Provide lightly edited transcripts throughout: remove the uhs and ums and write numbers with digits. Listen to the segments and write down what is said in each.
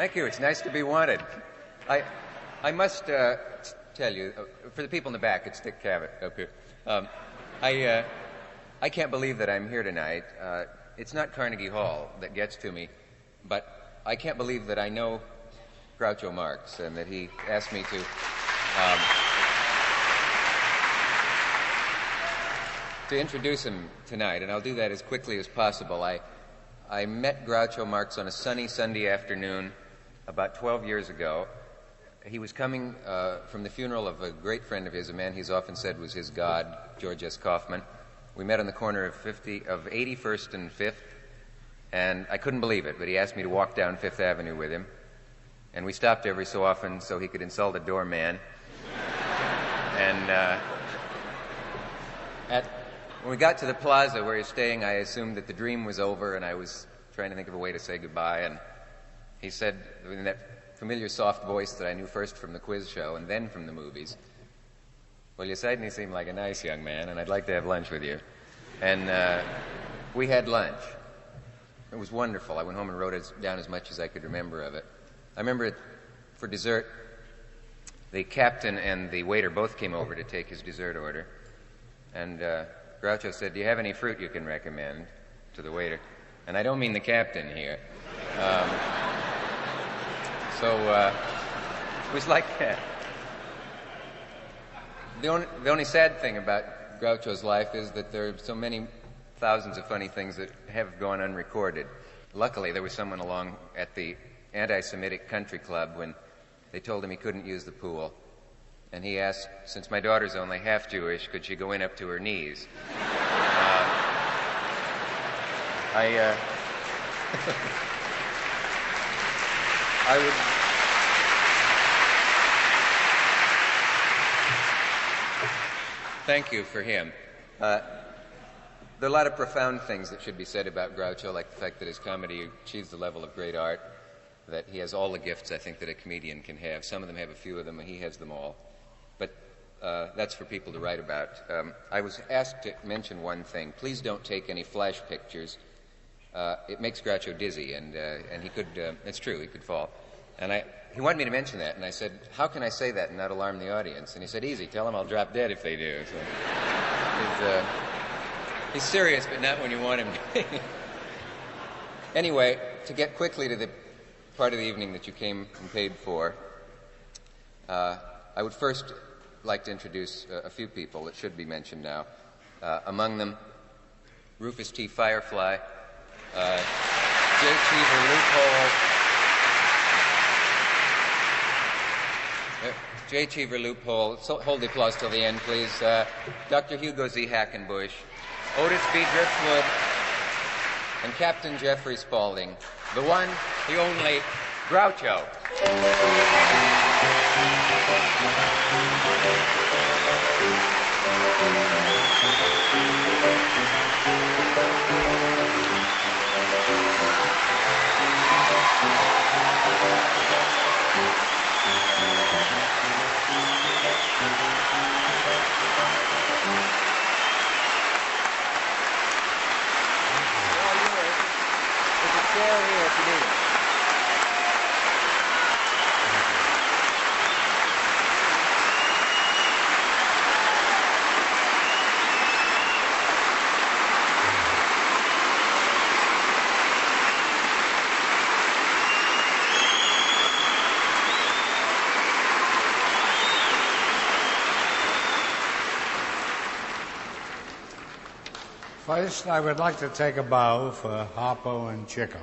Thank you. It's nice to be wanted. I must tell you, for the people in the back, it's Dick Cavett up here. I can't believe that I'm here tonight. It's not Carnegie Hall that gets to me, but I can't believe that I know Groucho Marx and that he asked me to introduce him tonight, and I'll do that as quickly as possible. I met Groucho Marx on a sunny Sunday afternoon about 12 years ago. He was coming from the funeral of a great friend of his, a man he's often said was his god, George S. Kaufmann. We met on the corner of 81st and 5th, and I couldn't believe it, but he asked me to walk down Fifth Avenue with him, and we stopped every so often so he could insult a doorman. And when we got to the plaza where he's staying, I assumed that the dream was over, and I was trying to think of a way to say goodbye, and he said in that familiar soft voice that I knew first from the quiz show and then from the movies, "Well, you certainly seem like a nice young man, and I'd like to have lunch with you." And we had lunch. It was wonderful. I went home and wrote it down as much as I could remember of it. I remember for dessert, the captain and the waiter both came over to take his dessert order. And Groucho said, "Do you have any fruit you can recommend?" to the waiter. And I don't mean the captain here. It was like that. The only sad thing about Groucho's life is that there are so many thousands of funny things that have gone unrecorded. Luckily, there was someone along at the anti-Semitic country club when they told him he couldn't use the pool. And he asked, since my daughter's only half Jewish, could she go in up to her knees? I would... Thank you for him. There are a lot of profound things that should be said about Groucho, like the fact that his comedy achieves the level of great art, that he has all the gifts, I think, that a comedian can have. Some of them have a few of them, and he has them all. But that's for people to write about. I was asked to mention one thing. Please don't take any flash pictures. It makes Groucho dizzy, and he could, it's true, he could fall. And he wanted me to mention that, and I said, how can I say that and not alarm the audience? And he said, easy, tell them I'll drop dead if they do. So he's serious, but not when you want him to. Anyway, to get quickly to the part of the evening that you came and paid for, I would first like to introduce a few people that should be mentioned now. Among them, Rufus T. Firefly, J. Cheever Loophole, J. Cheever Loophole, so hold the applause till the end, please. Dr. Hugo Z. Hackenbush, Otis B. Driftwood, and Captain Jeffrey Spaulding, the one, the only, Groucho. First, I would like to take a bow for Harpo and Chico.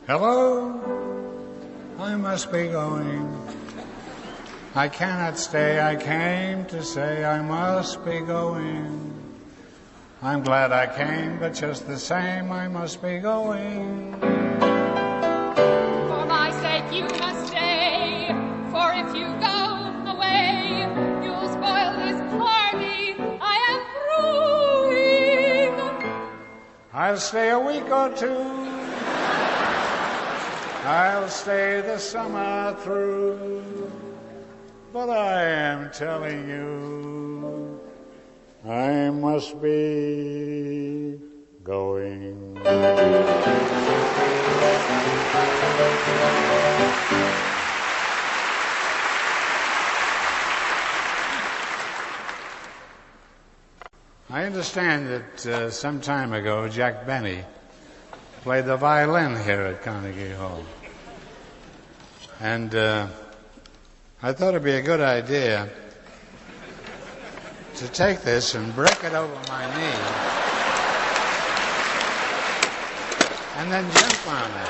Hello, I must be going. I cannot stay, I came to say I must be going. I'm glad I came, but just the same I must be going. For my sake you must stay, for if you go away, you'll spoil this party I am brewing. I'll stay a week or two. I'll stay the summer through. but I am telling you, I must be going. I understand that some time ago, Jack Benny played the violin here at Carnegie Hall. And I thought it'd be a good idea to take this and break it over my knee and then jump on it.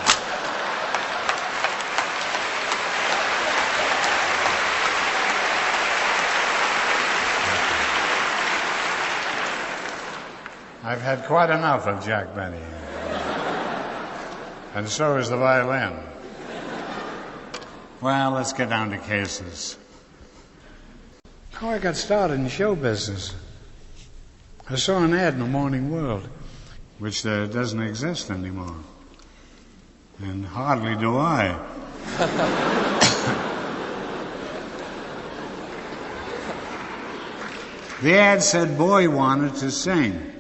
I've had quite enough of Jack Benny. And so is the violin. Well, let's get down to cases. How I got started in show business. I saw an ad in the Morning World, which doesn't exist anymore. And hardly do I. The ad said, boy wanted to sing.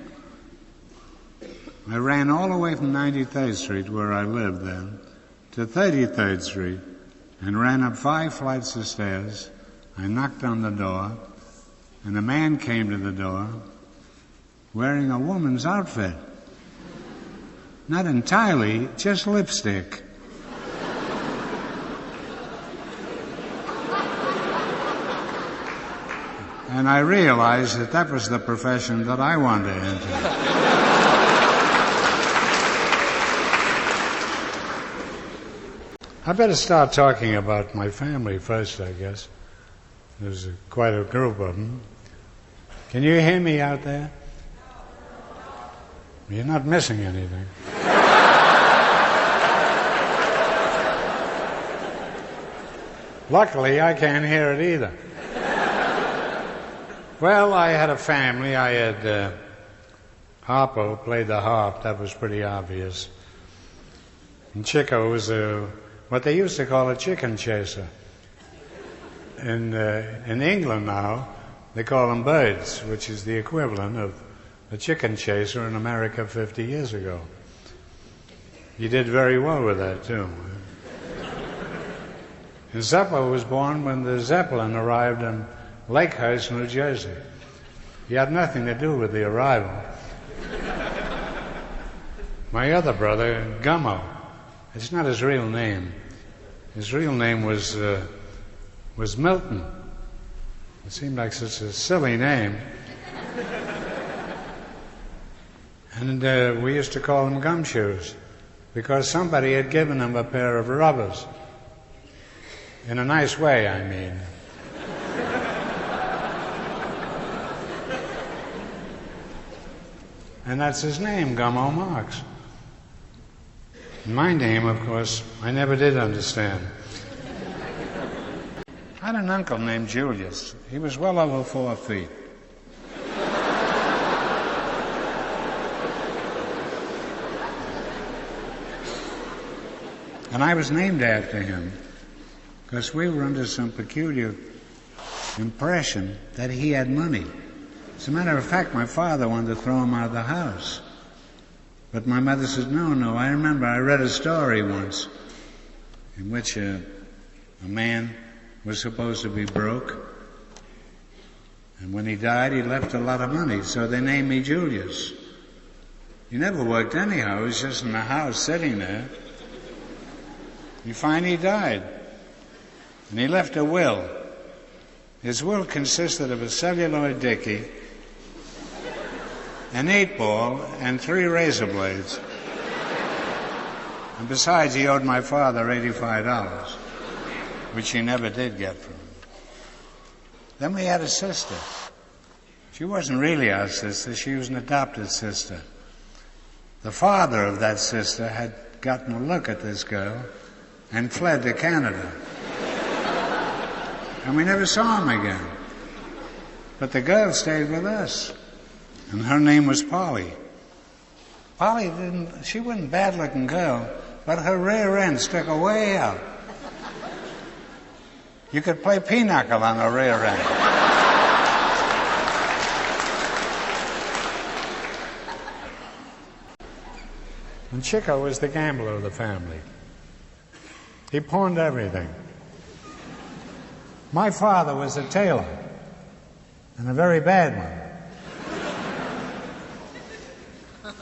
I ran all the way from 93rd Street, where I lived then, to 33rd Street, and ran up 5 flights of stairs. I knocked on the door, and a man came to the door wearing a woman's outfit. Not entirely, just lipstick. And I realized that that was the profession that I wanted to enter. I better start talking about my family first, I guess. There's quite a group of them. Can you hear me out there? You're not missing anything. Luckily, I can't hear it either. Well, I had a family. I had Harpo played the harp. That was pretty obvious. And Chico was what they used to call a chicken chaser. In England now, they call them birds, which is the equivalent of a chicken chaser in America 50 years ago. He did very well with that, too. And Zeppo was born when the Zeppelin arrived in Lakehurst, New Jersey. He had nothing to do with the arrival. My other brother, Gummo, it's not his real name. His real name was Milton. It seemed like such a silly name. And we used to call him Gumshoes because somebody had given him a pair of rubbers. In a nice way, I mean. And that's his name, Gummo Marx. My name, of course, I never did understand. I had an uncle named Julius. He was well over 4 feet. And I was named after him because we were under some peculiar impression that he had money. As a matter of fact, my father wanted to throw him out of the house. But my mother said, no. I remember I read a story once in which a man was supposed to be broke. And when he died, he left a lot of money. So they named me Julius. He never worked anyhow. He was just in the house sitting there. You find he died. And he left a will. His will consisted of a celluloid dickie, an 8-ball, and 3 razor blades. And besides, he owed my father $85, which he never did get from him. Then we had a sister. She wasn't really our sister. She was an adopted sister. The father of that sister had gotten a look at this girl and fled to Canada. And we never saw him again. But the girl stayed with us. And her name was Polly. She wasn't a bad-looking girl, but her rear end stuck way out. You could play pinochle on a rear end. And Chico was the gambler of the family. He pawned everything. My father was a tailor, and a very bad one.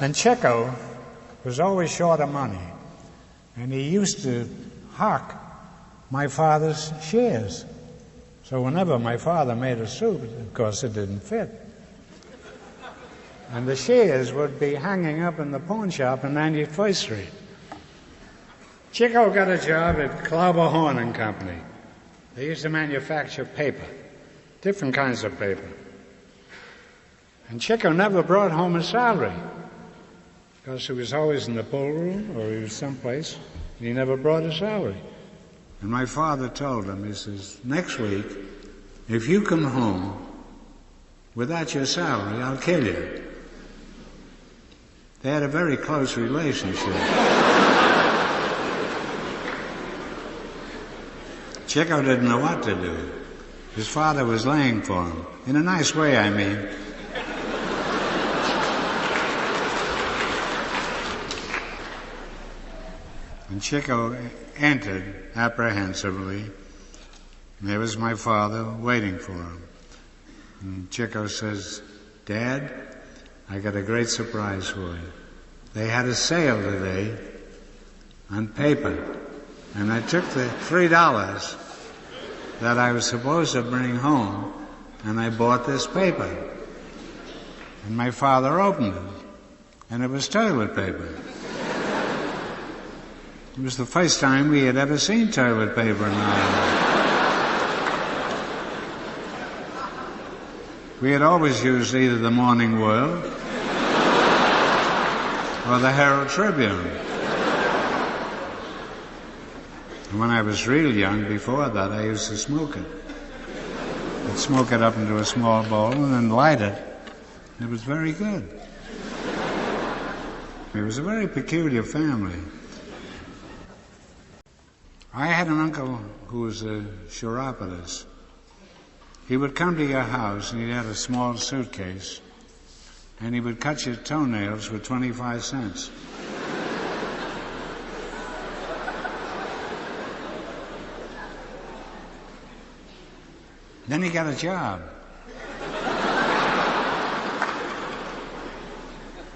And Chico was always short of money, and he used to hawk my father's shares. So whenever my father made a suit, of course it didn't fit. And the shares would be hanging up in the pawn shop on 91st Street. Chico got a job at Klauber Horn and Company. They used to manufacture paper, different kinds of paper. And Chico never brought home a salary, because he was always in the ballroom or he was someplace, and he never brought a salary. And my father told him, he says, next week, if you come home without your salary, I'll kill you. They had a very close relationship. Chico didn't know what to do. His father was laying for him. In a nice way, I mean. And Chico entered apprehensively. And there was my father waiting for him. And Chico says, Dad, I got a great surprise for you. They had a sale today on paper. And I took the $3 that I was supposed to bring home, and I bought this paper. And my father opened it, and it was toilet paper. It was the first time we had ever seen toilet paper in Ireland. We had always used either the Morning World or the Herald Tribune. And when I was real young, before that, I used to smoke it. I'd smoke it up into a small bowl and then light it. It was very good. It was a very peculiar family. I had an uncle who was a chiropodist. He would come to your house and he had a small suitcase and he would cut your toenails for 25 cents. Then he got a job.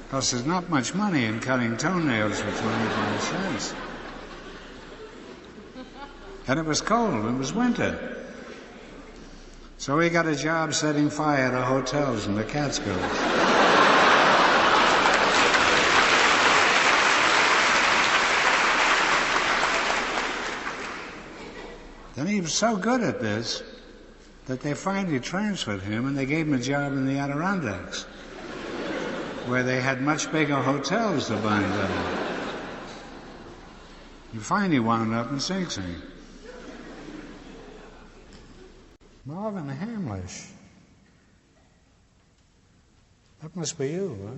Because there's not much money in cutting toenails for 25 cents. And it was cold, it was winter. So he got a job setting fire to hotels in the Catskills. Then he was so good at this that they finally transferred him and they gave him a job in the Adirondacks, where they had much bigger hotels to bind up. He finally wound up in Sing Sing. Marvin Hamlish. That must be you, huh?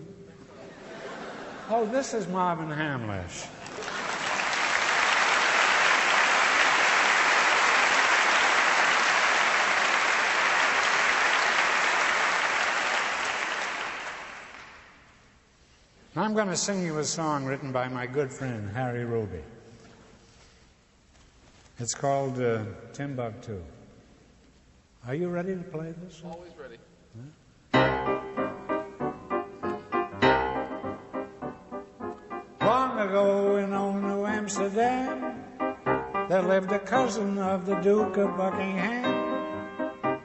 Oh, this is Marvin Hamlish. I'm going to sing you a song written by my good friend, Harry Ruby. It's called Timbuctoo. Are you ready to play this? Always ready. Long ago in old New Amsterdam, there lived a cousin of the Duke of Buckingham.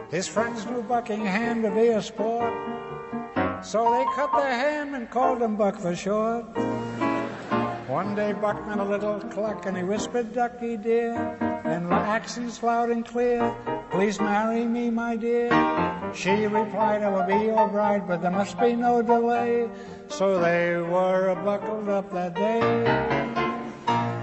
His friends knew Buckingham to be a sport, so they cut their ham and called him Buck for short. One day Buck met a little cluck and he whispered, Ducky dear, in accents loud and clear, please marry me, my dear. She replied, I will be your bride, but there must be no delay. So they were buckled up that day.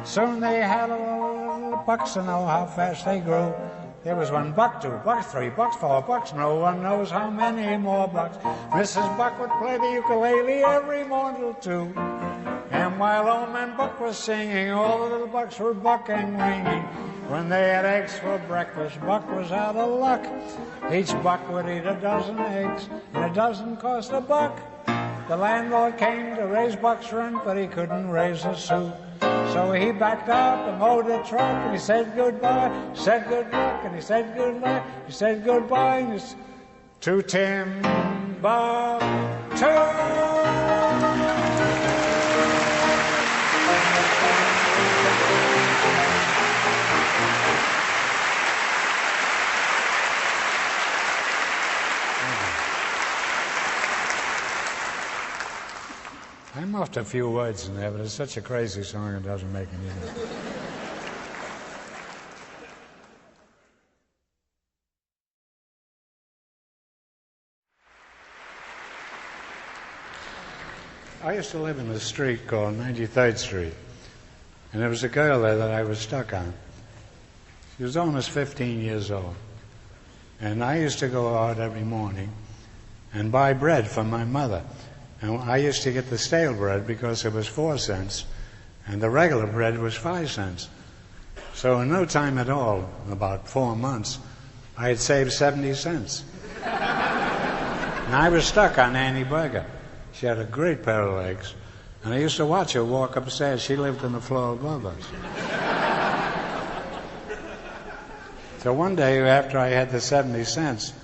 Soon they had a little bucks to know how fast they grew. There was 1 buck, 2 bucks, 3 bucks, 4 bucks, no one knows how many more bucks. Mrs. Buck would play the ukulele every morning till 2. And while old man Buck was singing, all the little bucks were bucking, ringing. When they had eggs for breakfast, Buck was out of luck. Each buck would eat a dozen eggs, and a dozen cost a buck. The landlord came to raise Buck's rent, but he couldn't raise a sou. So he backed up and mowed the truck, and he said goodbye, said good luck, and he said good luck, he said goodbye, and he to Timbuctoo. I muffed a few words in there, but it's such a crazy song it doesn't make any sense. I used to live in a street called 93rd Street, and there was a girl there that I was stuck on. She was almost 15 years old, and I used to go out every morning and buy bread for my mother. And I used to get the stale bread because it was 4 cents, and the regular bread was 5 cents. So in no time at all, in about 4 months, I had saved 70 cents. And I was stuck on Annie Berger. She had a great pair of legs, and I used to watch her walk upstairs. She lived on the floor above us. So one day, after I had the 70 cents,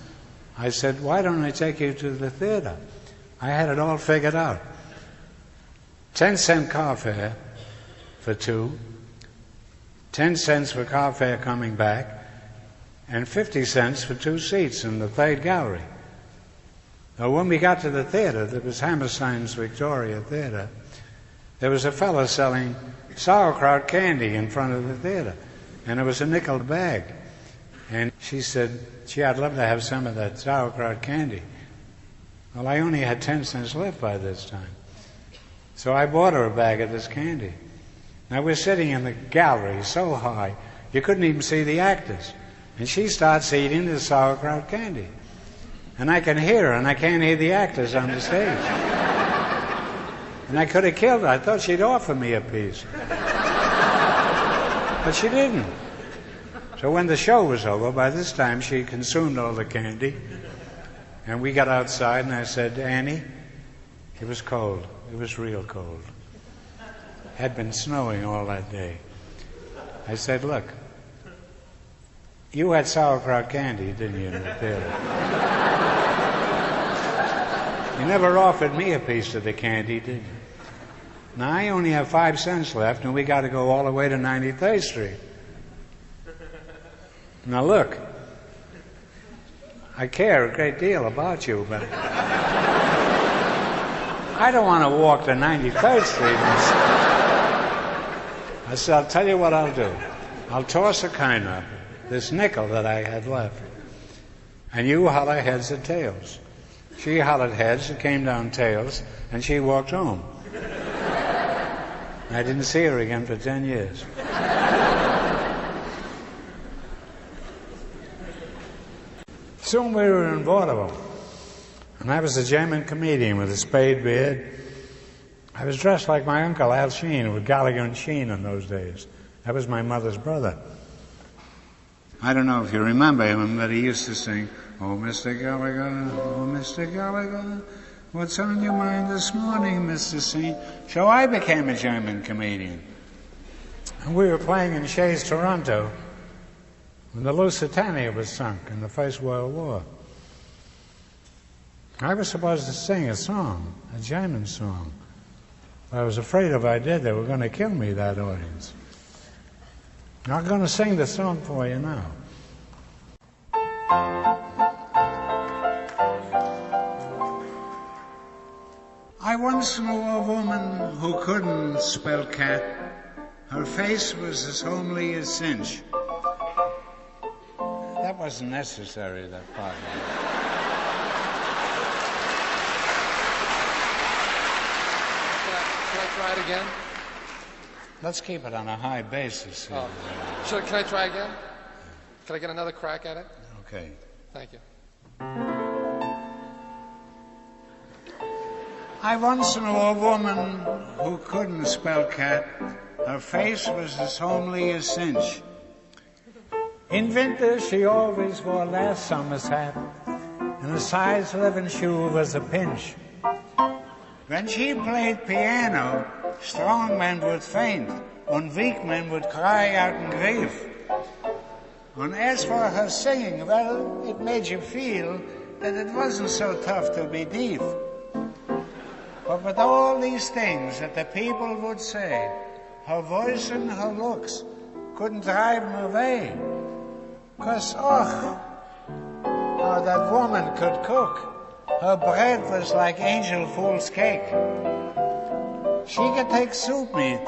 I said, "Why don't I take you to the theater?" I had it all figured out. 10-cent car fare for two, 10 cents for car fare coming back, and 50 cents for 2 seats in the third gallery. Now, when we got to the theater, there was Hammerstein's Victoria Theater, there was a fellow selling sauerkraut candy in front of the theater, and it was a nickel bag. And she said, "Gee, I'd love to have some of that sauerkraut candy." Well, I only had 10 cents left by this time. So I bought her a bag of this candy. Now we're sitting in the gallery so high, you couldn't even see the actors. And she starts eating the sauerkraut candy. And I can hear her, and I can't hear the actors on the stage. And I could have killed her. I thought she'd offer me a piece. But she didn't. So when the show was over, by this time she consumed all the candy. And we got outside, and I said, "Annie," it was cold. It was real cold. It had been snowing all that day. I said, "Look, you had sauerkraut candy, didn't you, in the theater? You never offered me a piece of the candy, did you? Now, I only have 5 cents left, and we got to go all the way to 93rd Street. Now, look, I care a great deal about you, but I don't want to walk to 93rd Street. I said, "I'll tell you what I'll do. I'll toss a coin up, this nickel that I had left, and you holler heads or tails." She hollered heads, it came down tails, and she walked home. I didn't see her again for 10 years. Soon we were in Vaudeville, and I was a German comedian with a spade beard. I was dressed like my uncle Al Sheen, with Gallagher and Sheen in those days. That was my mother's brother. I don't know if you remember him, but he used to sing, "Oh, Mr. Gallagher, oh, Mr. Gallagher, what's on your mind this morning, Mr. Sheen?" So I became a German comedian. And we were playing in Shays, Toronto, when the Lusitania was sunk in the First World War. I was supposed to sing a song, a German song. I was afraid if I did, they were going to kill me, that audience. I'm going to sing the song for you now. I once knew a woman who couldn't spell cat. Her face was as homely as cinch. That wasn't necessary, that part. Can I try it again? Let's keep it on a high basis. Oh. Can I try again? Can I get another crack at it? Okay. Thank you. I once knew a woman who couldn't spell cat. Her face was as homely as cinch. In winter she always wore last summer's hat, and a size 11 shoe was a pinch. When she played piano, strong men would faint, and weak men would cry out in grief. And as for her singing, well, it made you feel that it wasn't so tough to be deaf. But with all these things that the people would say, her voice and her looks couldn't drive them away. 'Cause, how that woman could cook. Her bread was like angel fool's cake. She could take soup meat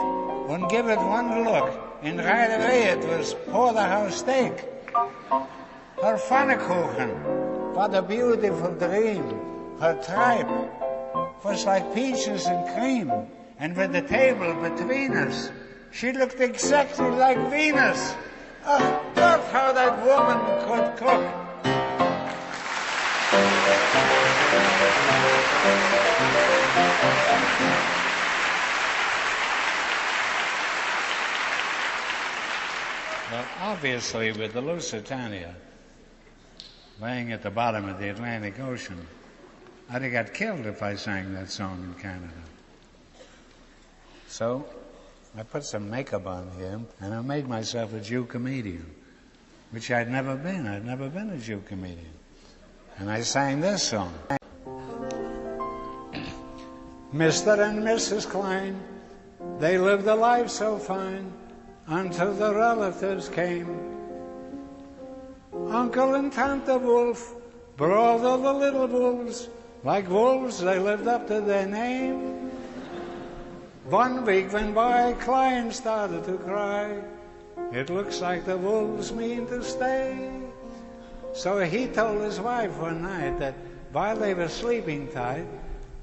and give it one look, and right away it was porterhouse steak. Her pfannkuchen, what a beautiful dream. Her tripe was like peaches and cream, and with the table between us, she looked exactly like Venus. Oh, God, how that woman could cook. Well, obviously, with the Lusitania laying at the bottom of the Atlantic Ocean, I'd have got killed if I sang that song in Canada. So I put some makeup on here, and I made myself a Jew comedian, which I'd never been. I'd never been a Jew comedian. And I sang this song. Mr. and Mrs. Klein, they lived a life so fine until the relatives came. Uncle and Tante Wolf brought all the little wolves. Like wolves, they lived up to their name. 1 week went by, Klein started to cry. It looks like the wolves mean to stay. So he told his wife one night that while they were sleeping tight,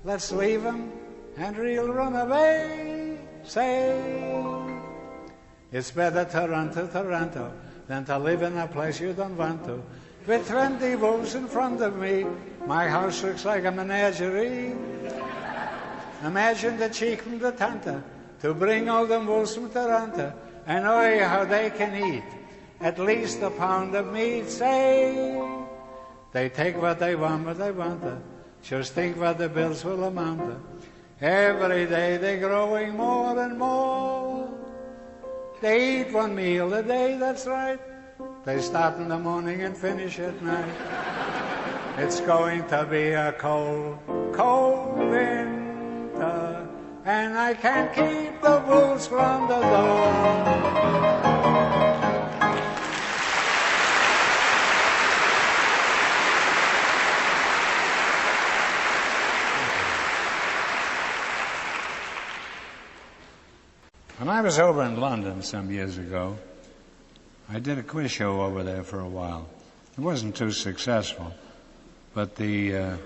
let's leave him and he'll run away. Say, it's better to run to Toronto than to live in a place you don't want to. With 20 wolves in front of me, my house looks like a menagerie. Imagine the Chico and the Tante to bring all them wolves from Toronto, and oh, how they can eat at least a pound of meat. Say, they take what they want, just think what the bills will amount to. Every day they're growing more and more. They eat 1 meal a day, that's right. They start in the morning and finish at night. It's going to be a cold, cold winter, and I can't keep the wolves from the door. When I was over in London some years ago, I did a quiz show over there for a while. It wasn't too successful, but the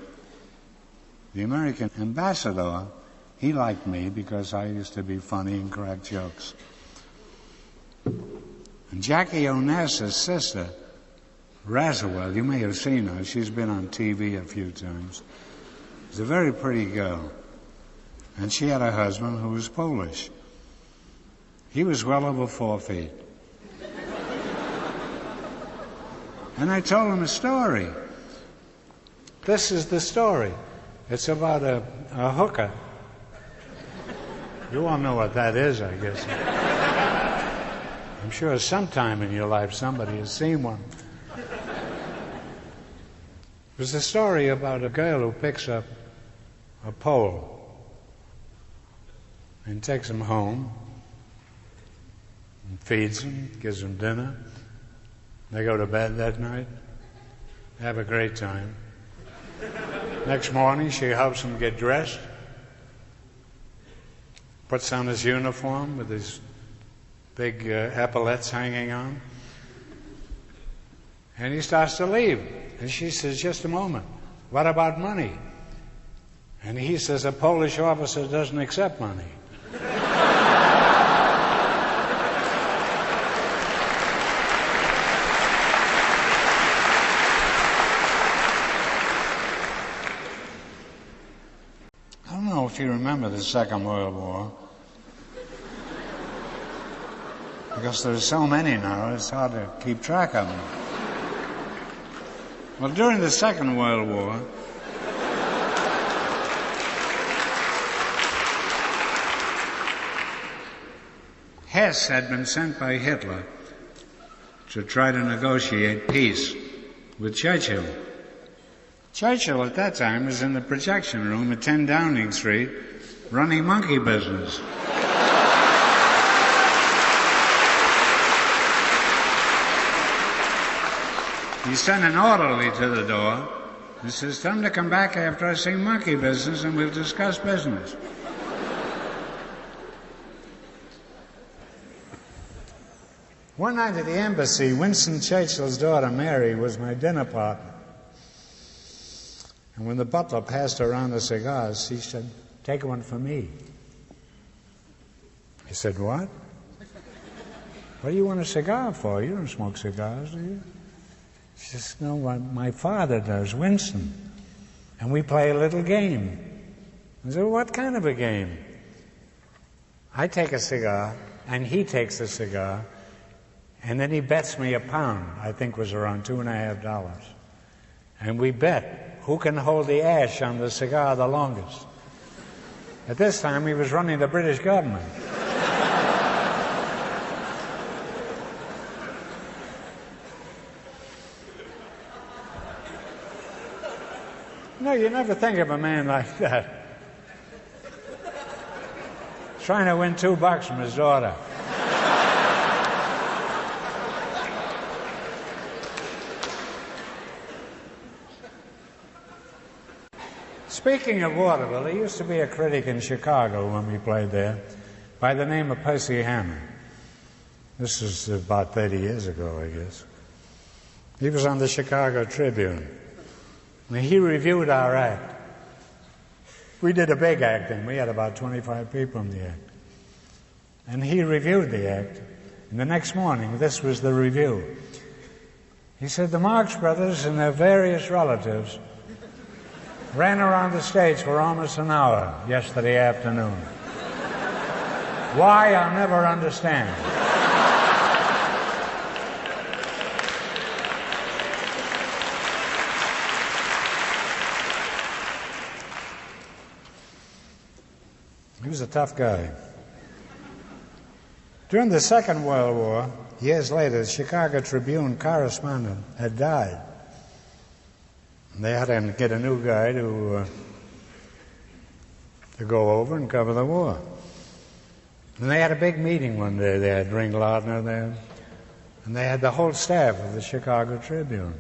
American ambassador, he liked me because I used to be funny and crack jokes. And Jackie Onassis' sister, Razawell, you may have seen her. She's been on TV a few times. She's a very pretty girl. And she had a husband who was Polish. He was well over 4 feet. And I told him a story. This is the story. It's about a hooker. You all know what that is, I guess. I'm sure sometime in your life somebody has seen one. It was a story about a girl who picks up a Pole and takes him home and feeds him, gives him dinner. They go to bed that night, have a great time. Next morning, she helps him get dressed, puts on his uniform with his big epaulets hanging on, and he starts to leave. And she says, just a moment, what about money? And he says, a Polish officer doesn't accept money. If you remember the Second World War, because there's so many now, it's hard to keep track of them. Well, during the Second World War, Hess had been sent by Hitler to try to negotiate peace with Churchill. Churchill at that time was in the projection room at 10 Downing Street running monkey business. He sent an orderly to the door. He says, "Tell him to come back after I sing monkey business and we'll discuss business." One night at the embassy, Winston Churchill's daughter, Mary, was my dinner partner. And when the butler passed around the cigars, she said, "Take one for me." I said, "What? What do you want a cigar for? You don't smoke cigars, do you?" She says, "No, my father does, Winston. And we play a little game." I said, "What kind of a game?" "I take a cigar, and he takes a cigar, and then he bets me £1, I think was around $2.50. And we bet who can hold the ash on the cigar the longest." At this time, he was running the British government. No, you never think of a man like that. Trying to win $2 from his daughter. Speaking of Vaudeville, there used to be a critic in Chicago when we played there by the name of Percy Herman. This is about 30 years ago, I guess. He was on the Chicago Tribune. And he reviewed our act. We did a big acting. We had about 25 people in the act. And he reviewed the act. And the next morning, this was the review. He said, "The Marx brothers and their various relatives ran around the stage for almost an hour yesterday afternoon. Why, I'll never understand." He was a tough guy. During the Second World War, years later, the Chicago Tribune correspondent had died. And they had to get a new guy to go over and cover the war. And they had a big meeting one day. They had Ring Lardner there. And they had the whole staff of the Chicago Tribune.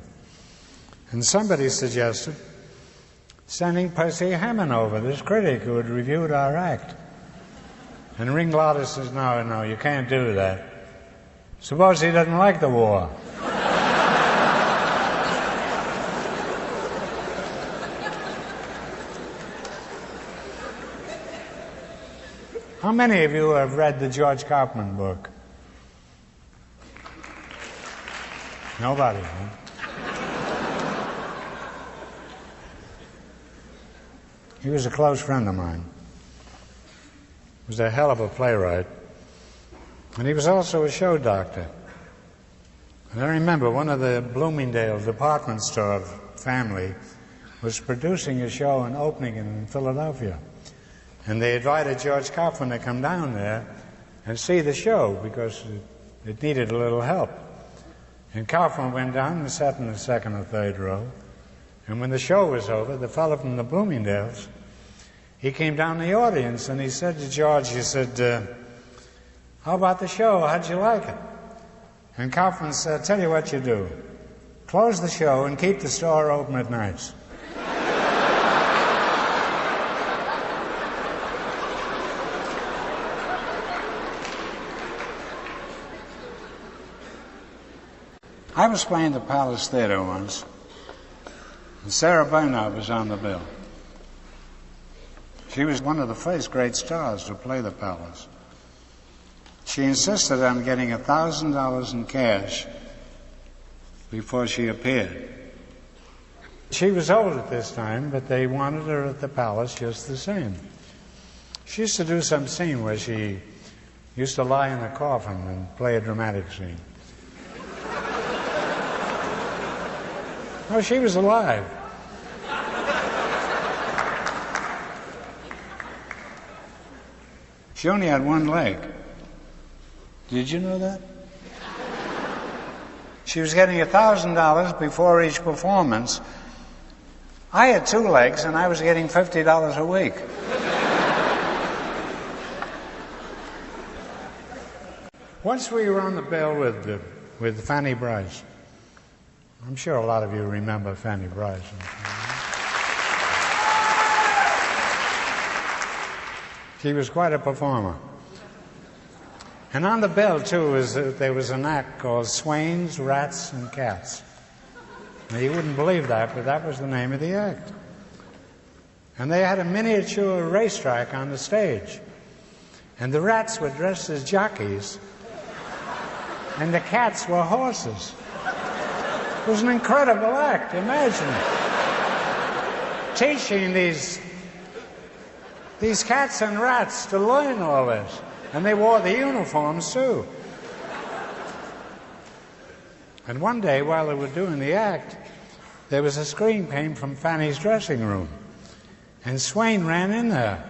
And somebody suggested sending Percy Herman over, this critic who had reviewed our act. And Ring Lardner says, no, you can't do that. Suppose he doesn't like the war. How many of you have read the George Kaufmann book? Nobody, huh? He was a close friend of mine. He was a hell of a playwright. And he was also a show doctor. And I remember one of the Bloomingdale department store family was producing a show and opening it in Philadelphia. And they invited George Kaufmann to come down there and see the show because it needed a little help. And Kaufmann went down and sat in the second or third row. And when the show was over, the fellow from the Bloomingdales, he came down the audience and he said to George, he said, "How about the show? How'd you like it?" And Kaufmann said, "Tell you what you do. Close the show and keep the store open at nights." I was playing the Palace Theater once, and Sarah Bernhardt was on the bill. She was one of the first great stars to play the Palace. She insisted on getting $1,000 in cash before she appeared. She was old at this time, but they wanted her at the Palace just the same. She used to do some scene where she, used to lie in a coffin and play a dramatic scene. Oh, she was alive. She only had one leg. Did you know that? She was getting $1,000 before each performance. I had two legs, and I was getting $50 a week. Once we were on the bill with Fanny Brice. I'm sure a lot of you remember Fanny Brice. She was quite a performer. And on the bill, too, there was an act called Swayne's Rats and Cats. Now, you wouldn't believe that, but that was the name of the act. And they had a miniature racetrack on the stage. And the rats were dressed as jockeys, and the cats were horses. It was an incredible act, imagine. Teaching these cats and rats to learn all this. And they wore the uniforms, too. And one day, while they were doing the act, there was a screen came from Fanny's dressing room. And Swayne ran in there.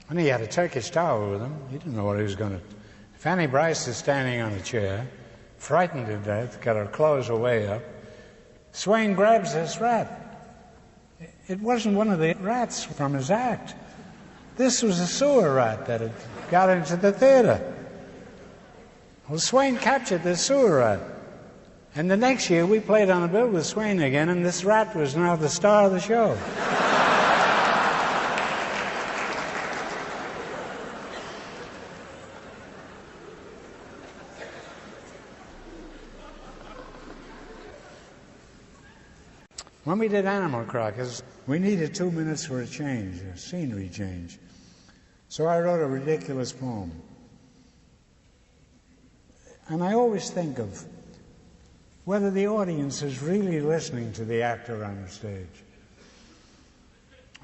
And he had a Turkish towel with him. He didn't know what he was going to... Fanny Brice is standing on a chair, frightened to death, got her clothes away up. Swayne grabs this rat. It wasn't one of the rats from his act. This was a sewer rat that had got into the theater. Well, Swayne captured this sewer rat. And the next year, we played on a bill with Swayne again, and this rat was now the star of the show. When we did Animal Crackers, we needed 2 minutes for a change, a scenery change. So I wrote a ridiculous poem. And I always think of whether the audience is really listening to the actor on the stage.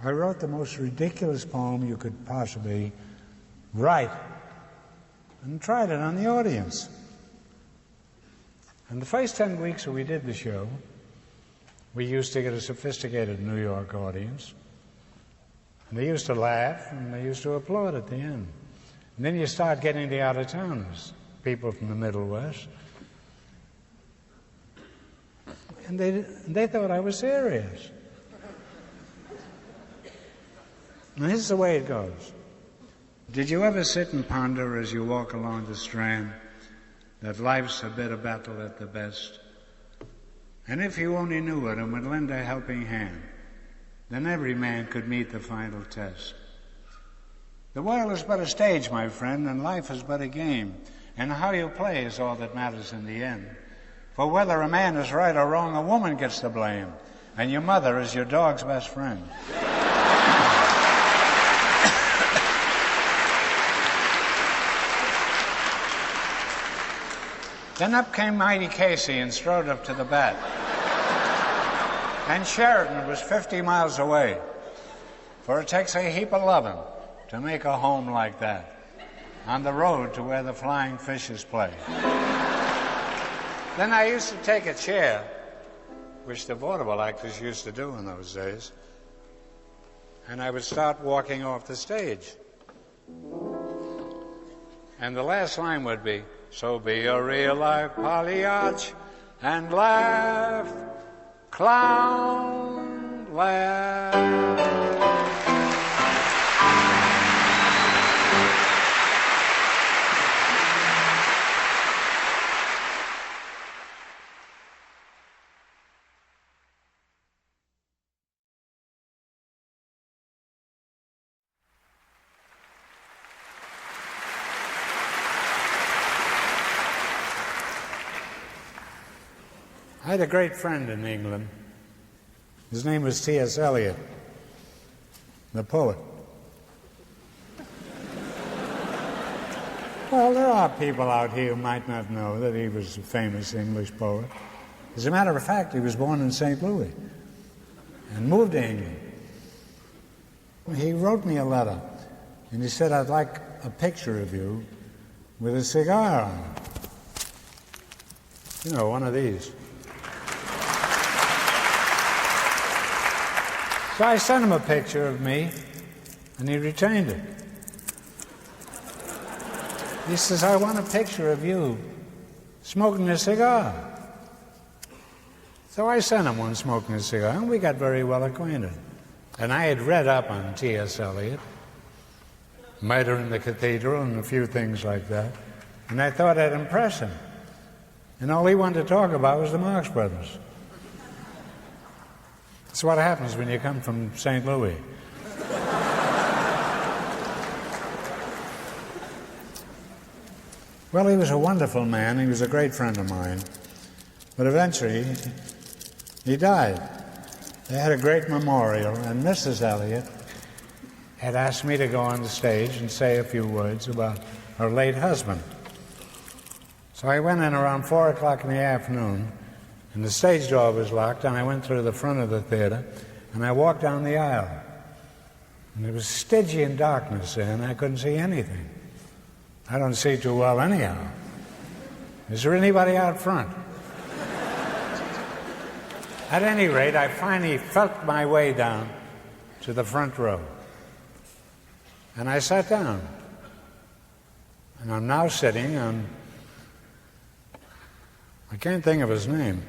I wrote the most ridiculous poem you could possibly write and tried it on the audience. And the first 10 weeks that we did the show, we used to get a sophisticated New York audience. And they used to laugh, and they used to applaud at the end. And then you start getting the out-of-towners, people from the Middle West. And they thought I was serious. And here's the way it goes. Did you ever sit and ponder as you walk along the Strand that life's a bitter battle at the best? And if you only knew it and would lend a helping hand, then every man could meet the final test. The world is but a stage, my friend, and life is but a game. And how you play is all that matters in the end. For whether a man is right or wrong, a woman gets the blame. And your mother is your dog's best friend. Then up came Mighty Casey and strode up to the bat. And Sheridan was 50 miles away. For it takes a heap of loving to make a home like that, on the road to where the flying fishes play. Then I used to take a chair, which the vaudeville actors used to do in those days, and I would start walking off the stage. And the last line would be, so be a real life Polyarch and laugh, clown, laugh. I had a great friend in England. His name was T.S. Eliot, the poet. Well, there are people out here who might not know that he was a famous English poet. As a matter of fact, he was born in St. Louis and moved to England. He wrote me a letter, and he said, I'd like a picture of you with a cigar on it. You know, one of these. So I sent him a picture of me, and he retained it. He says, I want a picture of you smoking a cigar. So I sent him one smoking a cigar, and we got very well acquainted. And I had read up on T.S. Eliot, Murder in the Cathedral, and a few things like that. And I thought I'd impress him. And all he wanted to talk about was the Marx Brothers. That's what happens when you come from St. Louis. Well, he was a wonderful man. He was a great friend of mine. But eventually, he died. They had a great memorial, and Mrs. Eliot had asked me to go on the stage and say a few words about her late husband. So I went in around 4 o'clock in the afternoon, and the stage door was locked, and I went through the front of the theater, and I walked down the aisle. And it was Stygian darkness there, and I couldn't see anything. I don't see too well anyhow. Is there anybody out front? At any rate, I finally felt my way down to the front row. And I sat down. And I'm now sitting on, I can't think of his name.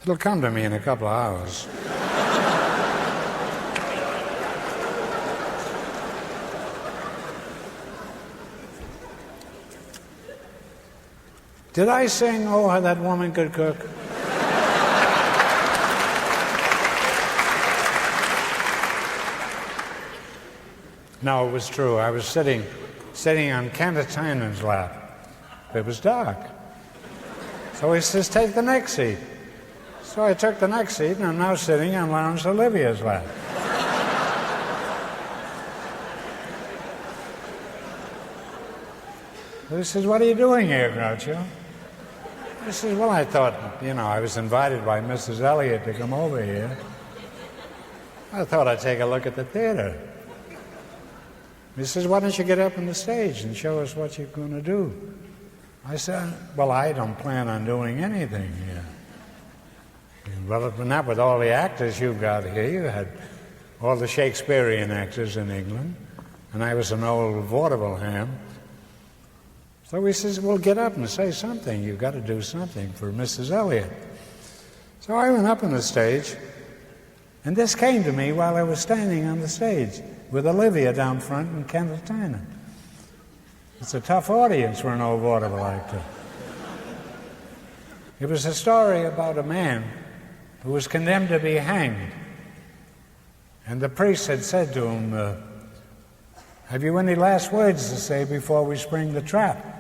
It'll come to me in a couple of hours. Did I sing, Oh, How That Woman Could Cook? No, it was true. I was sitting on Kenneth Tynan's lap. It was dark. So he says, take the next seat. So I took the next seat, and I'm now sitting on Laurence Olivier's lap. So he says, what are you doing here, Groucho? I said, well, I thought, I was invited by Mrs. Eliot to come over here. I thought I'd take a look at the theater. He says, why don't you get up on the stage and show us what you're going to do? I said, well, I don't plan on doing anything here. Well, not with all the actors you've got here. You had all the Shakespearean actors in England, and I was an old vaudeville ham. So he says, well, get up and say something. You've got to do something for Mrs. Eliot. So I went up on the stage, and this came to me while I was standing on the stage with Olivia down front and Kenneth Tynan. It's a tough audience for an old vaudeville actor. It was a story about a man who was condemned to be hanged. And the priest had said to him, have you any last words to say before we spring the trap?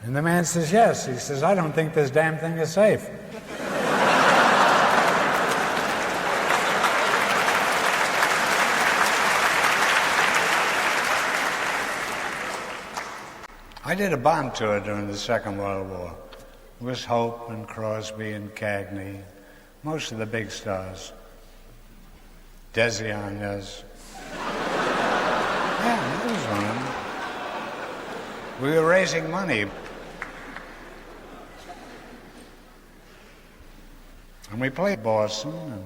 And the man says, yes. He says, I don't think this damn thing is safe. I did a bomb tour during the Second World War. It was Hope and Crosby and Cagney, most of the big stars. Desi Arnaz. Yeah, that was one of them. We were raising money. And we played Boston and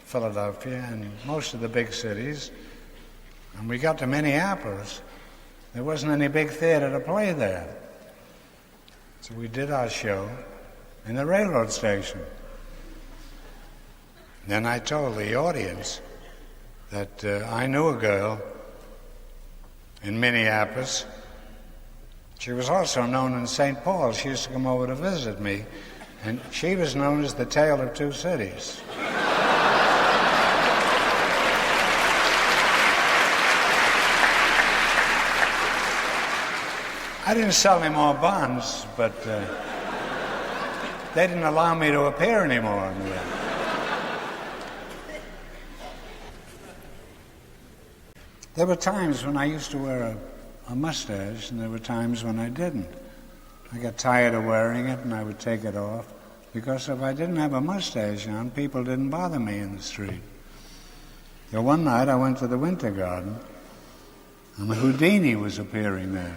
Philadelphia and most of the big cities. And we got to Minneapolis. There wasn't any big theater to play there. So we did our show in the railroad station. Then I told the audience that I knew a girl in Minneapolis. She was also known in St. Paul. She used to come over to visit me, and she was known as the Tale of Two Cities. I didn't sell any more bonds, but they didn't allow me to appear anymore. There were times when I used to wear a mustache, and there were times when I didn't. I got tired of wearing it, and I would take it off, because if I didn't have a mustache on, people didn't bother me in the street. So one night I went to the Winter Garden, and Houdini was appearing there,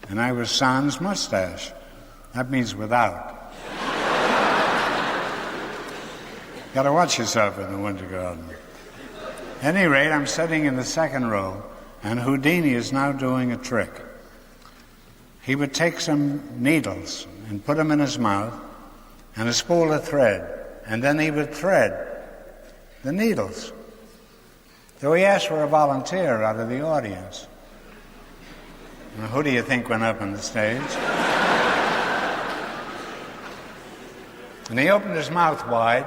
and I was sans mustache. That means without. Got to watch yourself in the Winter Garden. At any rate, I'm sitting in the second row, and Houdini is now doing a trick. He would take some needles and put them in his mouth and a spool of thread, and then he would thread the needles. So he asked for a volunteer out of the audience. Now, who do you think went up on the stage? And he opened his mouth wide.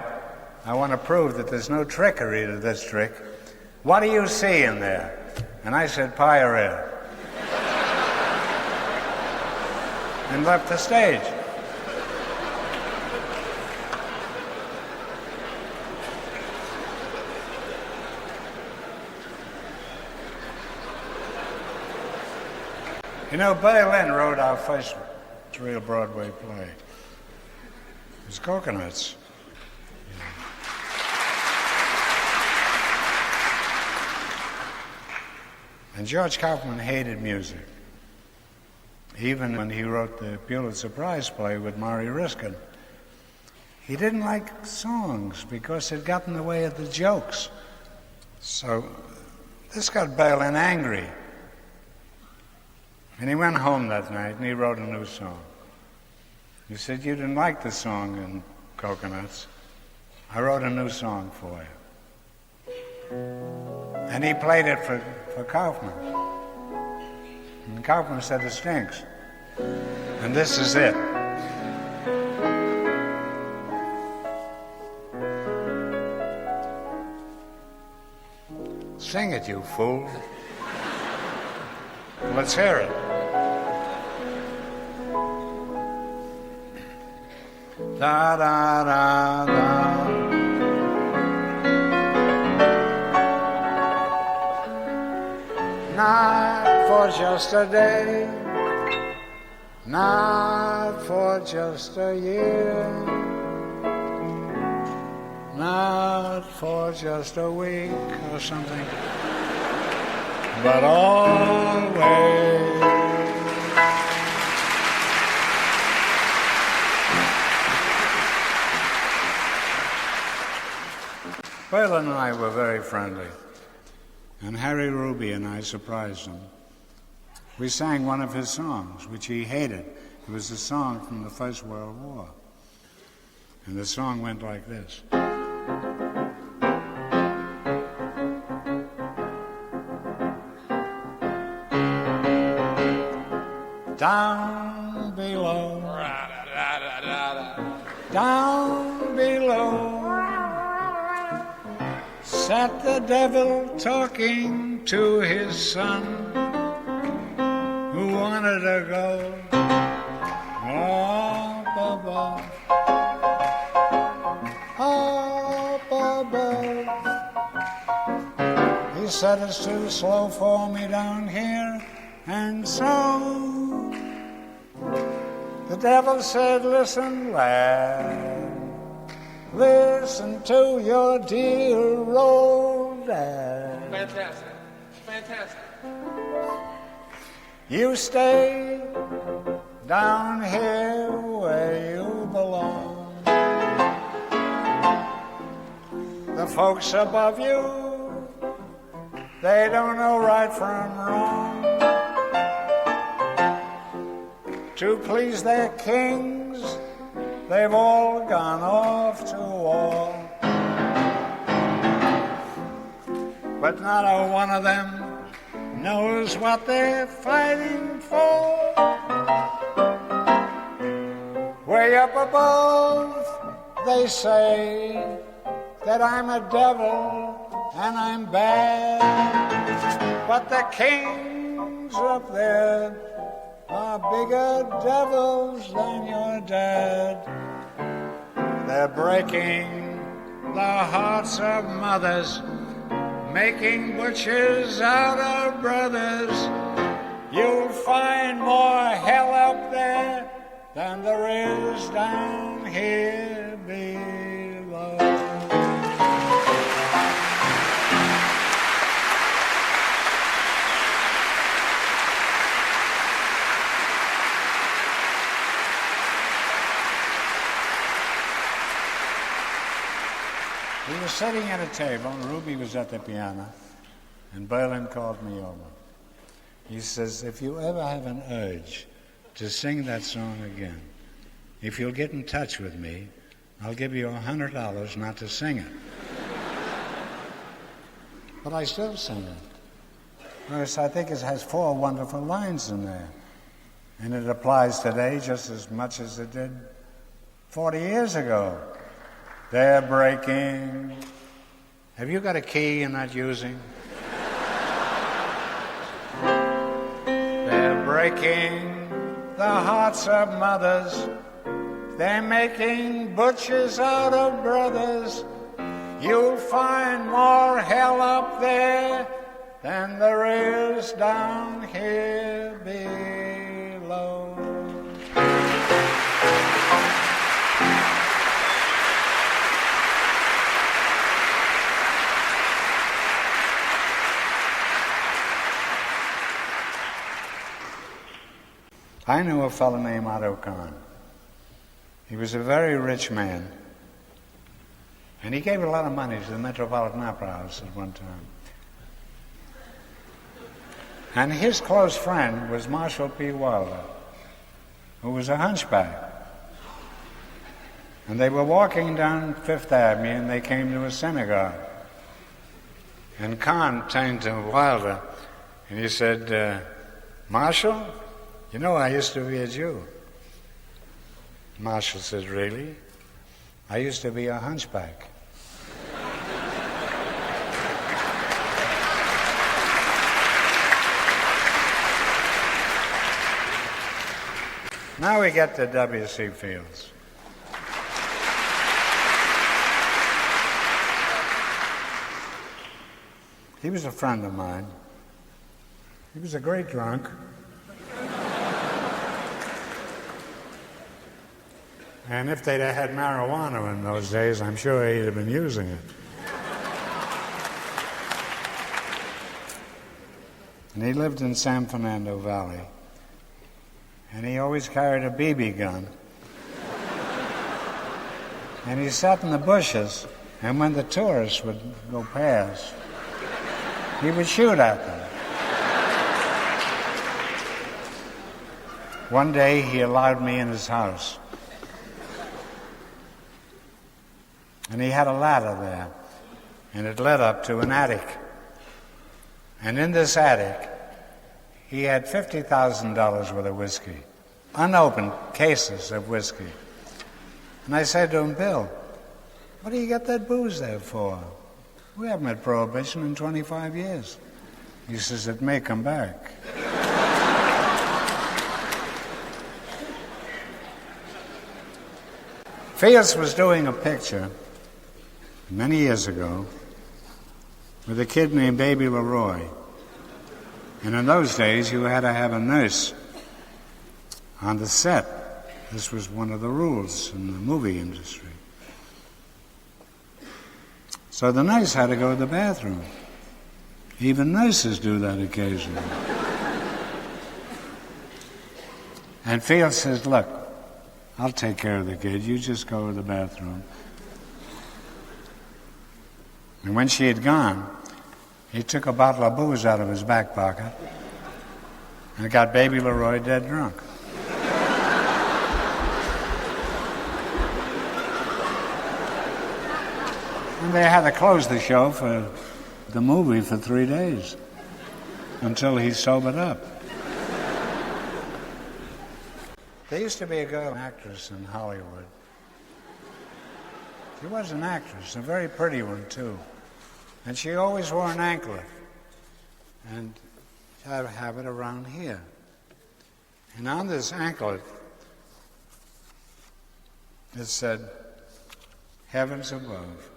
I want to prove that there's no trickery to this trick. What do you see in there? And I said, pie or air. And left the stage. You know, Violin wrote our first real Broadway play. It was Cocoanuts. And George Kaufmann hated music, even when he wrote the Pulitzer Prize play with Morrie Ryskind. He didn't like songs because it got in the way of the jokes. So this got Violin angry. And he went home that night and he wrote a new song. He said, you didn't like the song in Cocoanuts. I wrote a new song for you. And he played it for Kaufmann. And Kaufmann said, it stinks. And this is it. Sing it, you fool. Let's hear it. Da da da da. Not for just a day, not for just a year, not for just a week or something, but always. Violin and I were very friendly, and Harry Ruby and I surprised him. We sang one of his songs, which he hated. It was a song from the First World War. And the song went like this. Down below, down below, sat the devil talking to his son, who wanted to go up above, up above. He said, it's too slow for me down here, and so the devil said, listen, lad, listen to your dear old dad. Fantastic. Fantastic. You stay down here where you belong. The folks above you, they don't know right from wrong. To please their kings, they've all gone off to war. But not a one of them knows what they're fighting for. Way up above, they say that I'm a devil and I'm bad. But the kings up there are bigger devils than your dad. They're breaking the hearts of mothers, making butchers out of brothers. You'll find more hell up there than there is down here below. We were sitting at a table, and Ruby was at the piano, and Berlin called me over. He says, if you ever have an urge to sing that song again, if you'll get in touch with me, I'll give you $100 not to sing it. But I still sing it. Because I think it has 4 wonderful lines in there. And it applies today just as much as it did 40 years ago. They're breaking. Have you got a key you're not using? They're breaking the hearts of mothers. They're making butchers out of brothers. You'll find more hell up there than there is down here below. I knew a fellow named Otto Kahn. He was a very rich man, and he gave a lot of money to the Metropolitan Opera House at one time. And his close friend was Marshall P. Wilder, who was a hunchback. And they were walking down Fifth Avenue, and they came to a synagogue. And Kahn turned to Wilder, and he said, Marshall, you know I used to be a Jew. Marshall says, really? I used to be a hunchback. Now we get to W.C. Fields. He was a friend of mine. He was a great drunk. And if they'd have had marijuana in those days, I'm sure he'd have been using it. And he lived in San Fernando Valley. And he always carried a BB gun. And he sat in the bushes, and when the tourists would go past, he would shoot at them. One day he allowed me in his house. And he had a ladder there, and it led up to an attic. And in this attic, he had $50,000 worth of whiskey, unopened cases of whiskey. And I said to him, Bill, what do you get that booze there for? We haven't had Prohibition in 25 years. He says, it may come back. Fields was doing a picture many years ago with a kid named Baby Leroy. And in those days, you had to have a nurse on the set. This was one of the rules in the movie industry. So the nurse had to go to the bathroom. Even nurses do that occasionally. And Fields says, look, I'll take care of the kid. You just go to the bathroom. And when she had gone, he took a bottle of booze out of his back pocket and got Baby Leroy dead drunk. And they had to close the show for the movie for 3 days until he sobered up. There used to be a girl actress in Hollywood. She was an actress, a very pretty one, too. And she always wore an anklet. And I'd have it around here. And on this anklet, it said, Heavens Above.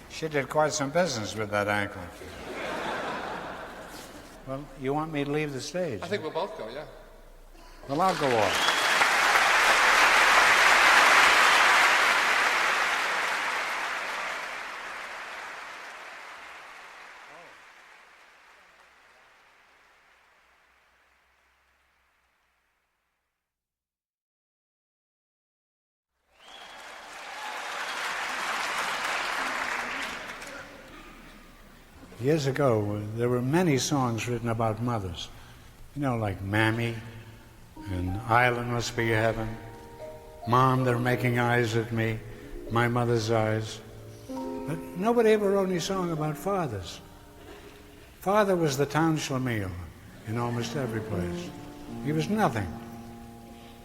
She did quite some business with that anklet. Well, you want me to leave the stage? I think we'll both go, yeah. Well, I'll go off. years ago, there were many songs written about mothers. You know, like Mammy and Island Must Be Heaven. Mom, they're making eyes at me, my mother's eyes. But nobody ever wrote any song about fathers. Father was the town schlemiel in almost every place. He was nothing.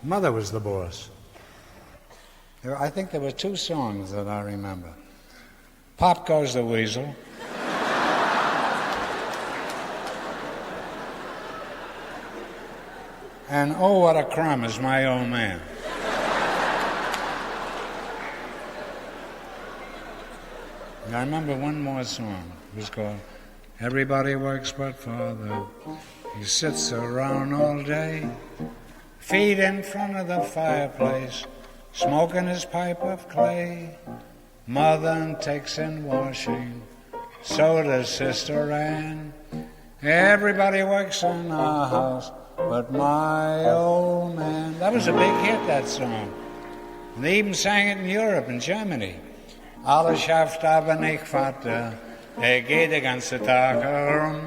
Mother was the boss. I think there were two songs that I remember. Pop Goes the Weasel. And Oh, What a Crumb Is My Old Man. And I remember one more song. It was called Everybody Works But Father. He sits around all day, feet in front of the fireplace, smoking his pipe of clay. Mother takes in washing, so does Sister Ann. Everybody works in our house but my old man. That was a big hit, that song. And they even sang it in Europe, in Germany. Alles schafft aber nicht Vater, geht den ganzen Tag herum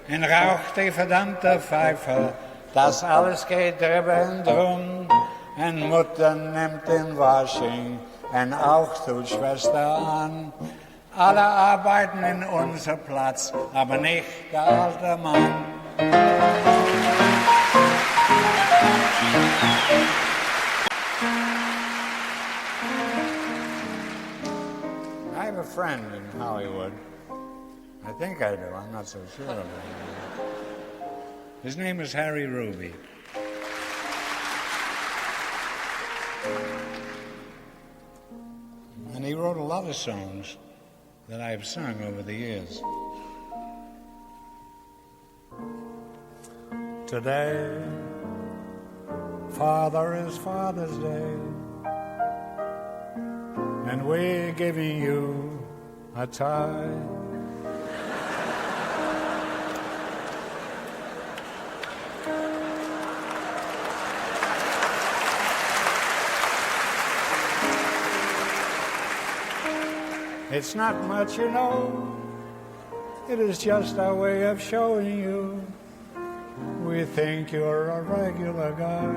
und raucht die verdammte Pfeife, das alles geht drüber und drum. Und Mutter nimmt den Washing und auch tut Schwester an. Alle arbeiten in unser Platz, aber nicht der alte Mann. I have a friend in Hollywood. I think I do. I'm not so sure of it. His name is Harry Ruby. And he wrote a lot of songs that I've sung over the years. Today, Father, is Father's Day, and we're giving you a tie. It's not much, you know. It is just our way of showing you we think you're a regular guy.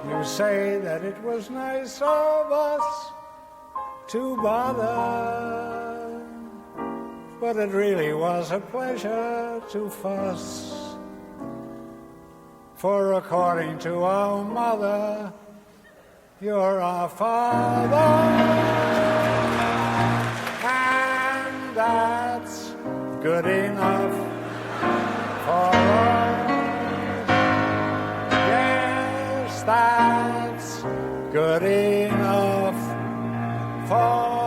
You say that it was nice of us to bother, but it really was a pleasure to fuss. For according to our mother, you're our father, and that's good enough for us. Yes, that's good enough for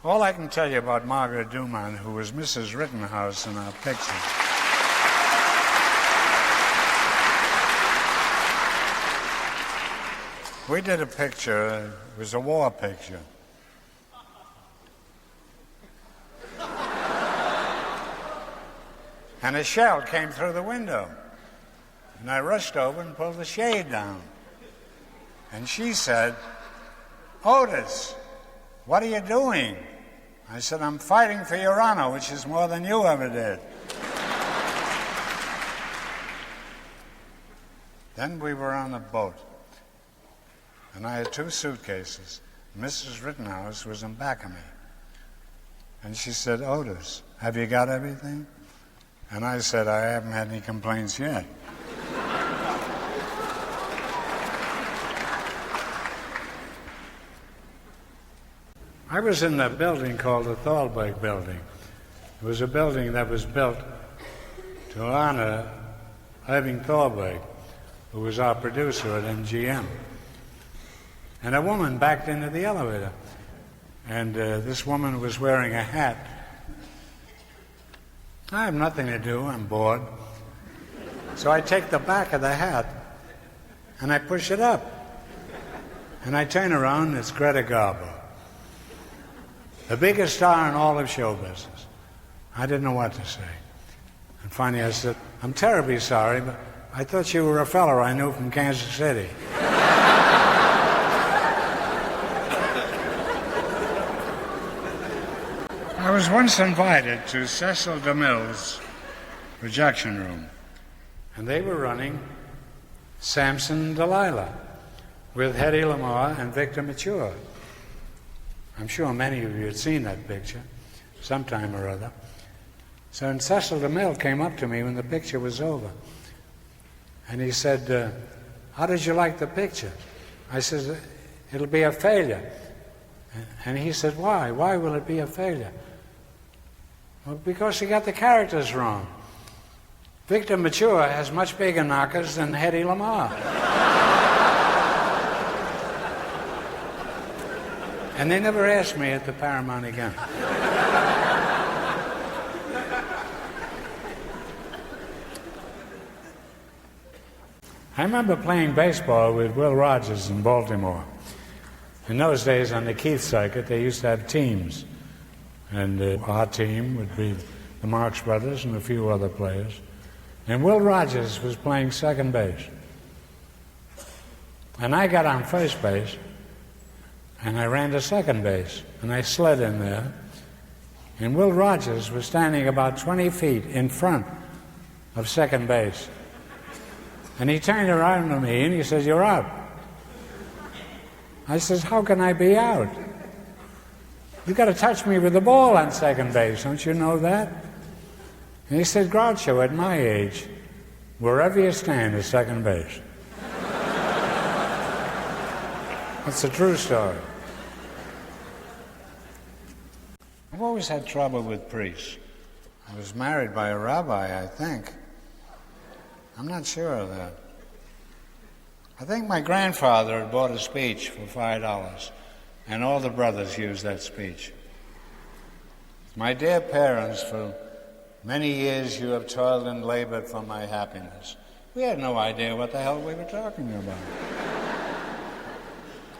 All I can tell you about Margaret Duman, who was Mrs. Rittenhouse in our picture. We did a picture, it was a war picture. And a shell came through the window. And I rushed over and pulled the shade down. And she said, "Otis, what are you doing?" I said, "I'm fighting for your honor, which is more than you ever did." Then we were on a boat, and I had 2 suitcases. Mrs. Rittenhouse was in back of me. And she said, "Otis, have you got everything?" And I said, "I haven't had any complaints yet." I was in a building called the Thalberg Building. It was a building that was built to honor Irving Thalberg, who was our producer at MGM. And a woman backed into the elevator. And this woman was wearing a hat. I have nothing to do, I'm bored. So I take the back of the hat and I push it up. And I turn around, it's Greta Garbo, the biggest star in all of show business. I didn't know what to say. And finally I said, I'm terribly sorry, but I thought you were a fellow I knew from Kansas City. I was once invited to Cecil DeMille's projection room, and they were running Samson and Delilah with Hedy Lamarr and Victor Mature. I'm sure many of you had seen that picture sometime or other. So and Cecil DeMille came up to me when the picture was over, and he said, how did you like the picture? I said, it'll be a failure. And he said, why? Why will it be a failure? Well, because you got the characters wrong. Victor Mature has much bigger knockers than Hedy Lamarr. And they never asked me at the Paramount again. I remember playing baseball with Will Rogers in Baltimore. In those days on the Keith circuit, they used to have teams. And our team would be the Marx brothers and a few other players. And Will Rogers was playing second base. And I got on first base, and I ran to second base, and I slid in there. And Will Rogers was standing about 20 feet in front of second base. And he turned around to me, and he says, you're out. I says, how can I be out? You got to touch me with the ball on second base, don't you know that? And he said, Groucho, at my age, wherever you stand is second base. That's a true story. I've always had trouble with priests. I was married by a rabbi, I think. I'm not sure of that. I think my grandfather had bought a speech for $5. And all the brothers used that speech. My dear parents, for many years you have toiled and labored for my happiness. We had no idea what the hell we were talking about.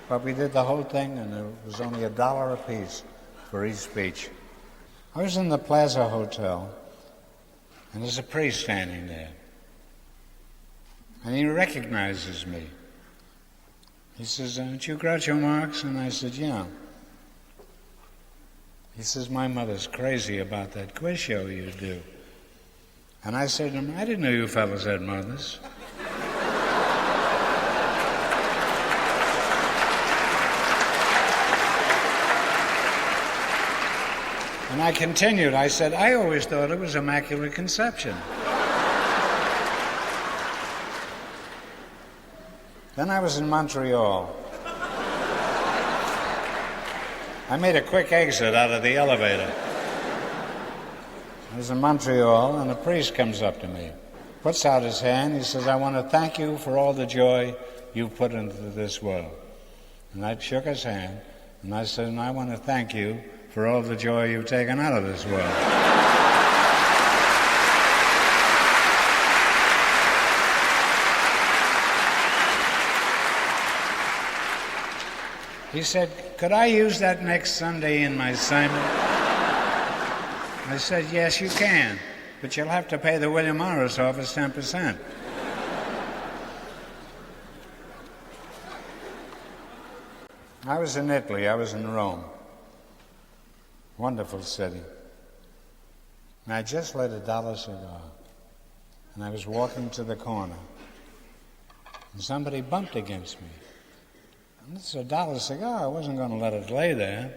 But we did the whole thing, and it was only $1 apiece for each speech. I was in the Plaza Hotel, and there's a priest standing there. And he recognizes me. He says, aren't you Groucho Marx? And I said, yeah. He says, my mother's crazy about that quiz show you do. And I said to him, I didn't know you fellas had mothers. And I continued, I said, I always thought it was Immaculate Conception. Then I was in Montreal. I made a quick exit out of the elevator. I was in Montreal, and a priest comes up to me, puts out his hand. He says, I want to thank you for all the joy you've put into this world. And I shook his hand, and I said, and I want to thank you for all the joy you've taken out of this world. He said, could I use that next Sunday in my sermon? I said, yes, you can, but you'll have to pay the William Morris office 10%. I was in Italy, I was in Rome. Wonderful city. And I just lit $1 cigar, and I was walking to the corner, and somebody bumped against me. It's $1 cigar. I wasn't going to let it lay there.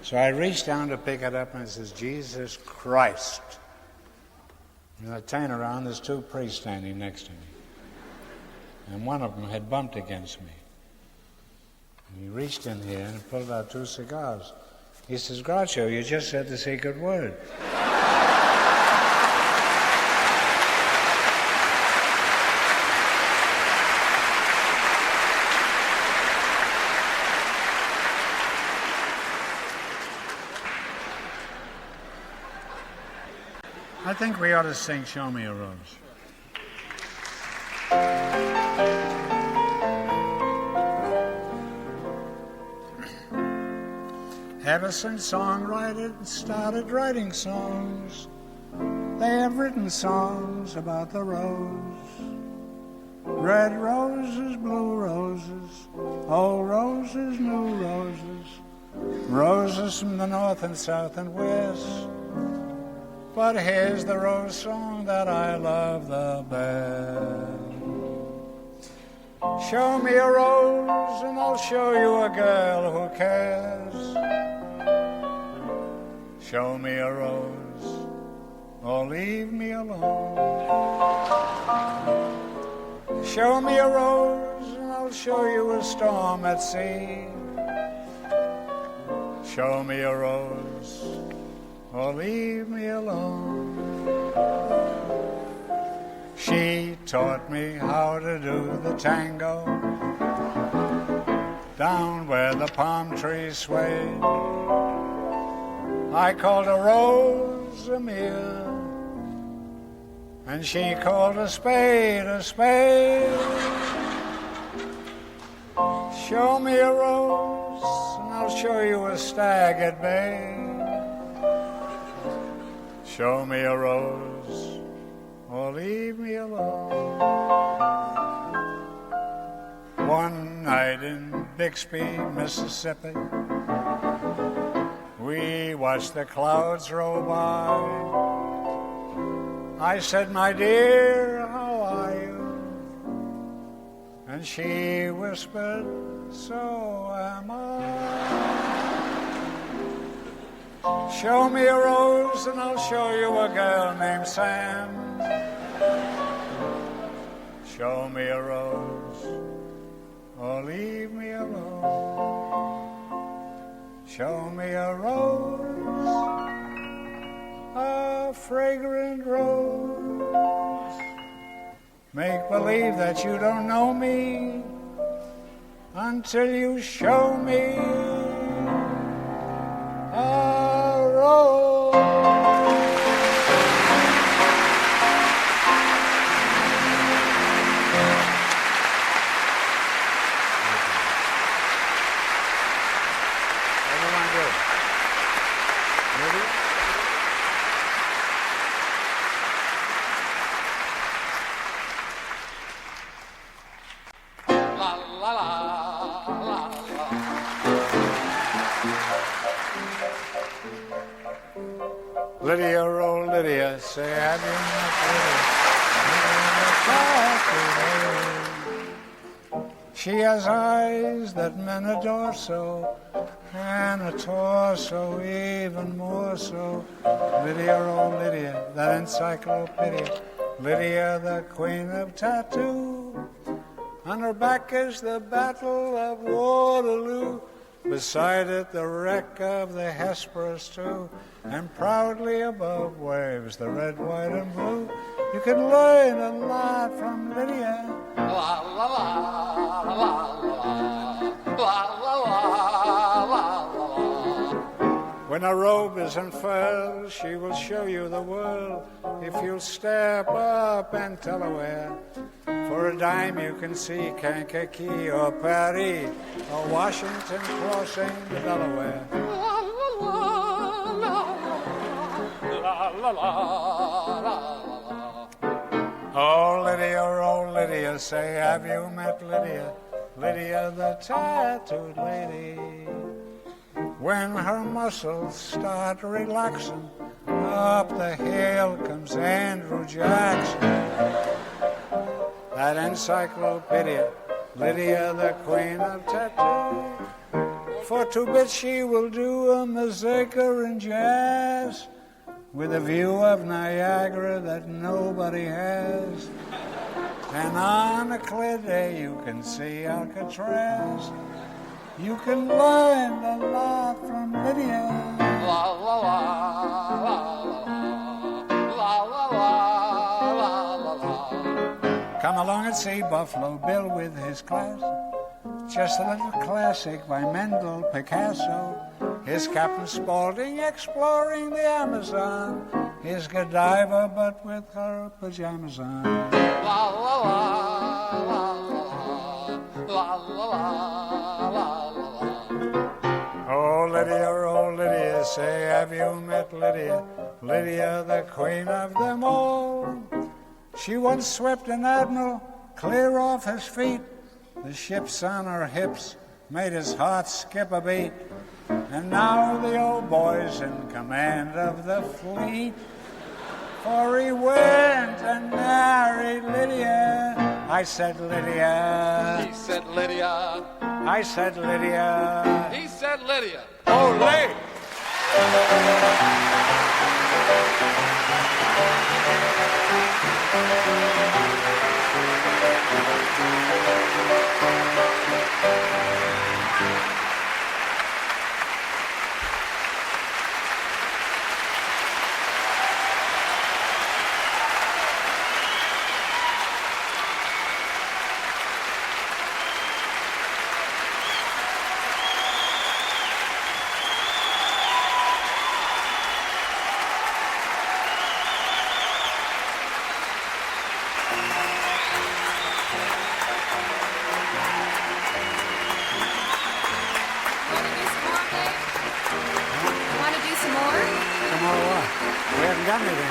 So I reached down to pick it up, and it says, Jesus Christ. And I turn around, there's two priests standing next to me. And one of them had bumped against me. And he reached in here and pulled out 2 cigars. He says, Groucho, you just said the secret word. I think we ought to sing Show Me a Rose. Ever since songwriters started writing songs, they have written songs about the rose. Red roses, blue roses, old roses, new roses, roses from the north and south and west. But here's the rose song that I love the best. Show me a rose and I'll show you a girl who cares. Show me a rose or leave me alone. Show me a rose and I'll show you a storm at sea. Show me a rose or leave me alone. She taught me how to do the tango down where the palm trees swayed. I called a rose a mere, and she called a spade a spade. Show me a rose, and I'll show you a stag at bay. Show me a rose, or leave me alone. One night in Bixby, Mississippi, we watched the clouds roll by. I said, my dear, how are you? And she whispered, so am I. Show me a rose and I'll show you a girl named Sam. Show me a rose or leave me alone. Show me a rose, a fragrant rose. Make believe that you don't know me until you show me a rose. Lydia, oh Lydia, say have you met Lydia? She has eyes that men adore so, and a torso even more so. Lydia, oh Lydia, that encyclopedia. Lydia, the queen of tattoo. On her back is the Battle of Waterloo. Beside it, the wreck of the Hesperus, too. And proudly above waves the red, white, and blue. You can learn a lot from Lydia. La, la, la, la, la, la, la, la, la. When a robe is unfurled, she will show you the world. If you'll step up and tell her where. For a dime you can see Kankakee or Paris or Washington crossing the Delaware. La, la, la, la, la, la. Oh Lydia, say have you met Lydia? Lydia the tattooed lady. When her muscles start relaxing, up the hill comes Andrew Jackson. That encyclopedia, Lydia, the queen of tattoo. For 2 bits she will do a mazurka in jazz with a view of Niagara that nobody has. And on a clear day you can see Alcatraz. You can learn a lot from Lydia. La la la la la la la la la. Come along and see Buffalo Bill with his class. Just a little classic by Mendel Picasso. Here's Captain Spaulding exploring the Amazon. Here's Godiva but with her pajamas on. La la la la la la la la la. Oh Lydia, oh say, have you met Lydia? Lydia, the queen of them all. She once swept an admiral clear off his feet. The ships on her hips made his heart skip a beat. And now the old boy's in command of the fleet. For he went and married Lydia. I said Lydia. He said Lydia. I said Lydia. He said Lydia. Olé! Want to do some more? Some more what? We haven't done anything.